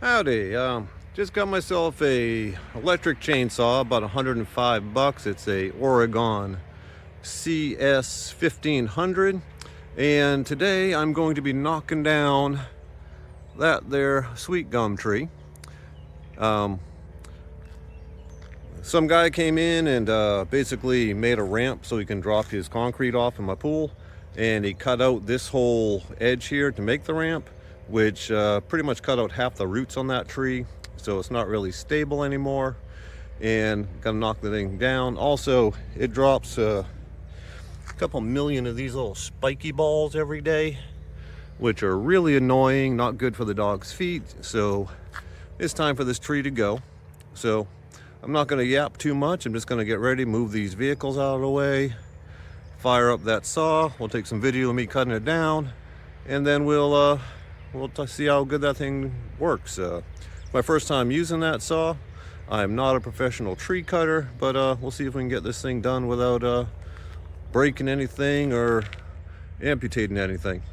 Howdy, just got myself a electric chainsaw, about 105 bucks. It's a Oregon CS1500, and today I'm going to be knocking down that there Sweetgum Tree. Some guy came in and basically made a ramp so he can drop his concrete off in my pool, and he cut out this whole edge here to make the ramp, which pretty much cut out half the roots on that tree, so it's not really stable anymore, and gotta knock the thing down. Also, it drops a couple million of these little spiky balls every day, which are really annoying, not good for the dog's feet. So it's time for this tree to go. So I'm not going to yap too much. I'm just going to get ready, move these vehicles out of the way, fire up that saw. We'll take some video of me cutting it down, and then we'll see how good that thing works. My first time using that saw. I'm not a professional tree cutter, but we'll see if we can get this thing done without breaking anything or amputating anything.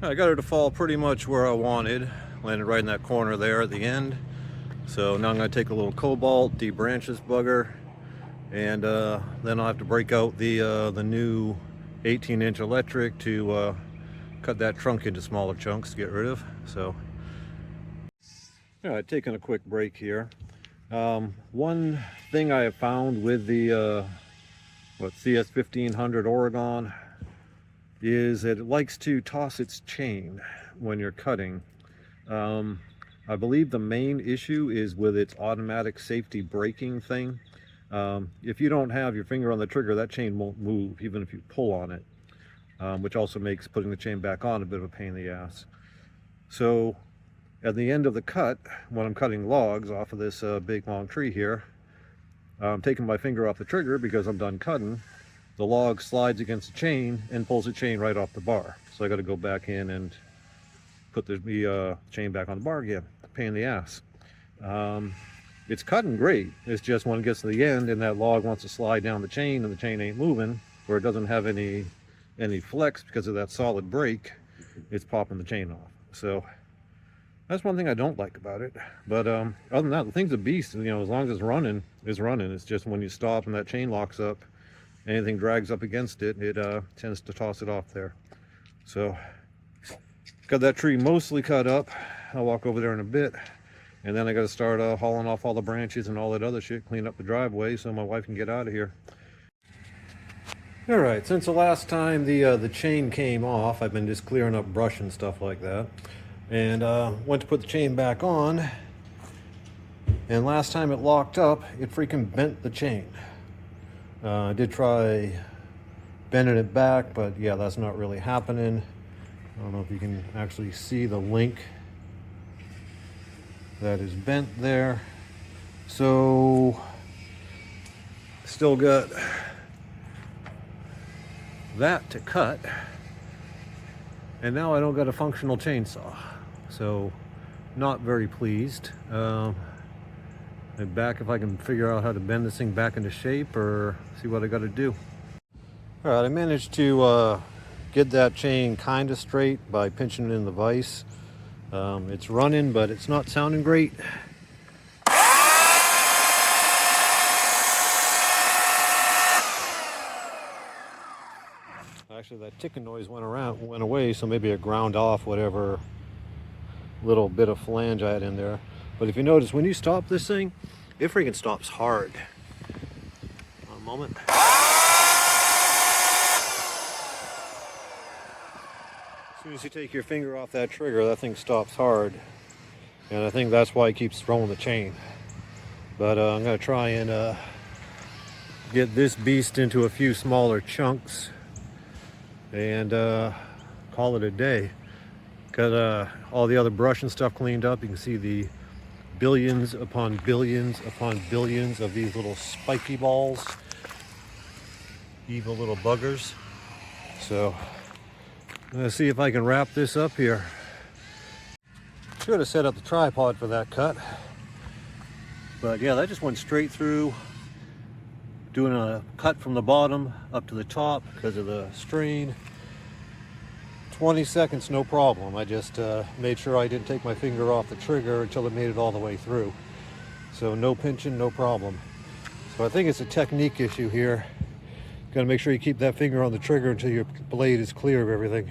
I got her to fall pretty much where I wanted. Landed right in that corner there at the end. So now I'm going to take a little cobalt, debranch this bugger, and then I'll have to break out the new 18-inch electric to cut that trunk into smaller chunks to get rid of. So, all right, taking a quick break here. One thing I have found with the CS1500 Oregon is that it likes to toss its chain when you're cutting. I believe the main issue is with its automatic safety braking thing. If you don't have your finger on the trigger, that chain won't move even if you pull on it, which also makes putting the chain back on a bit of a pain in the ass. So at the end of the cut, when I'm cutting logs off of this big long tree here, I'm taking my finger off the trigger because I'm done cutting. The log slides against the chain and pulls the chain right off the bar. So I got to go back in and put the chain back on the bar again. Pain in the ass. It's cutting great. It's just when it gets to the end and that log wants to slide down the chain and the chain ain't moving, or it doesn't have any flex because of that solid brake, it's popping the chain off. So that's one thing I don't like about it. But other than that, the thing's a beast. You know, as long as it's running, it's running. It's just when you stop and that chain locks up, anything drags up against it, it tends to toss it off there. So got that tree mostly cut up. I'll walk over there in a bit, and then I got to start hauling off all the branches and all that other shit, clean up the driveway so my wife can get out of here. All right, since the last time the chain came off, I've been just clearing up brush and stuff like that, and went to put the chain back on, and last time it locked up, it freaking bent the chain. I did try bending it back, but yeah, that's not really happening. I don't know if you can actually see the link that is bent there. So still got that to cut, and now I don't got a functional chainsaw, so not very pleased. And back if I can figure out how to bend this thing back into shape or see what I got to do. All right, I managed to get that chain kind of straight by pinching it in the vise. It's running, but it's not sounding great. Actually, that ticking noise went away, so maybe it ground off whatever little bit of flange I had in there. But if you notice, when you stop this thing, it freaking stops hard. One moment. As soon as you take your finger off that trigger, that thing stops hard. And I think that's why it keeps throwing the chain. But I'm going to try and get this beast into a few smaller chunks and call it a day. Got all the other brush and stuff cleaned up. You can see the billions upon billions upon billions of these little spiky balls. Evil little buggers. So let's see if I can wrap this up here. Should have set up the tripod for that cut. But yeah, that just went straight through, doing a cut from the bottom up to the top because of the strain. 20 seconds, no problem. I just made sure I didn't take my finger off the trigger until it made it all the way through. So no pinching, no problem. So I think it's a technique issue here. Got to make sure you keep that finger on the trigger until your blade is clear of everything.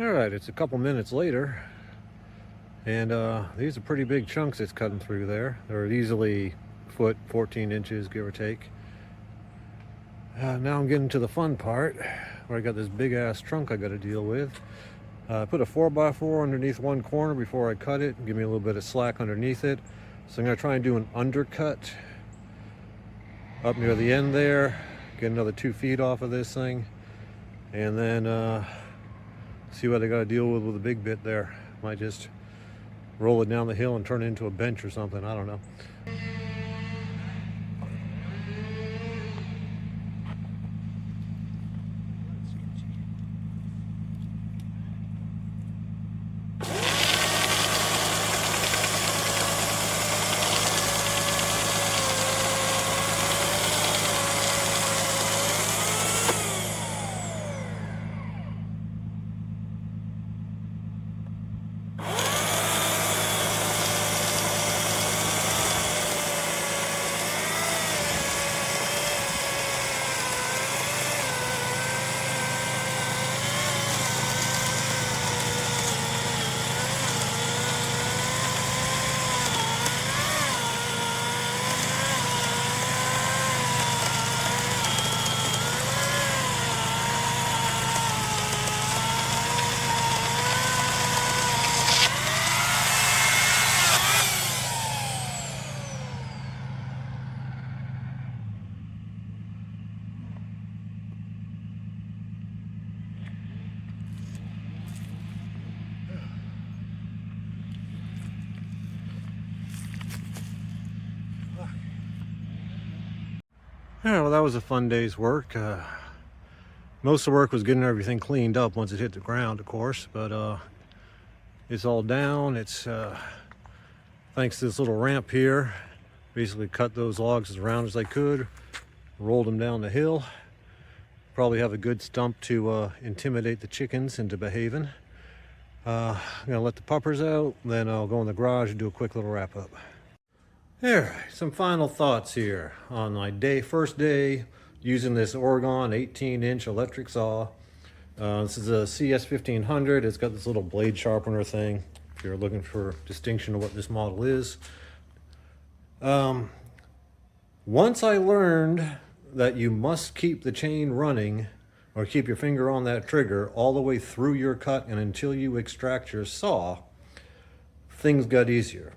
Alright, it's a couple minutes later, and these are pretty big chunks it's cutting through there. They're easily foot, 14 inches, give or take. Now I'm getting to the fun part, where I got this big ass trunk I got to deal with. I put a 4x4 underneath one corner before I cut it, give me a little bit of slack underneath it. So I'm going to try and do an undercut up near the end there, get another 2 feet off of this thing, and then see what I got to deal with the big bit there. Might just roll it down the hill and turn it into a bench or something, I don't know. Yeah, well, that was a fun day's work. Most of the work was getting everything cleaned up once it hit the ground, of course, but it's all down. It's thanks to this little ramp here. Basically cut those logs as round as I could, rolled them down the hill. Probably have a good stump to intimidate the chickens into behaving. I'm gonna let the puppers out, then I'll go in the garage and do a quick little wrap up. Alright, some final thoughts here on my first day using this Oregon 18-inch electric saw. This is a CS1500. It's got this little blade sharpener thing, if you're looking for distinction of what this model is. Once I learned that you must keep the chain running, or keep your finger on that trigger all the way through your cut and until you extract your saw, things got easier.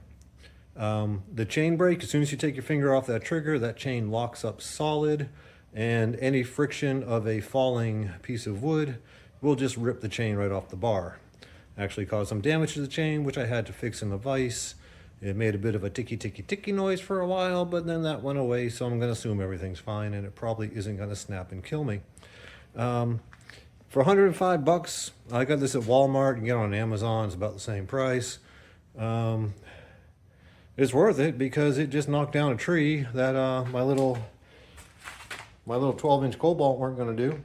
The chain brake, as soon as you take your finger off that trigger, that chain locks up solid, and any friction of a falling piece of wood will just rip the chain right off the bar. Actually caused some damage to the chain, which I had to fix in the vise. It made a bit of a ticky noise for a while, but then that went away, so I'm going to assume everything's fine, and it probably isn't going to snap and kill me. For $105, I got this at Walmart. You can get it on Amazon. It's about the same price. It's worth it because it just knocked down a tree that my little 12-inch Cobalt weren't going to do.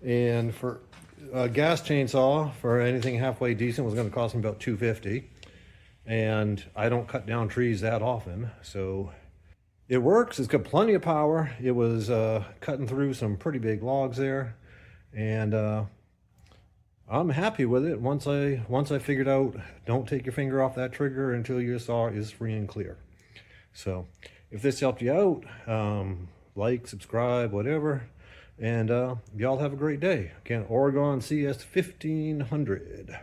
And for a gas chainsaw for anything halfway decent was going to cost me about $250. And I don't cut down trees that often, so it works. It's got plenty of power. It was cutting through some pretty big logs there, and I'm happy with it. Once I figured out, don't take your finger off that trigger until your saw is free and clear. So if this helped you out, like, subscribe, whatever, and y'all have a great day. Again, Oregon CS1500.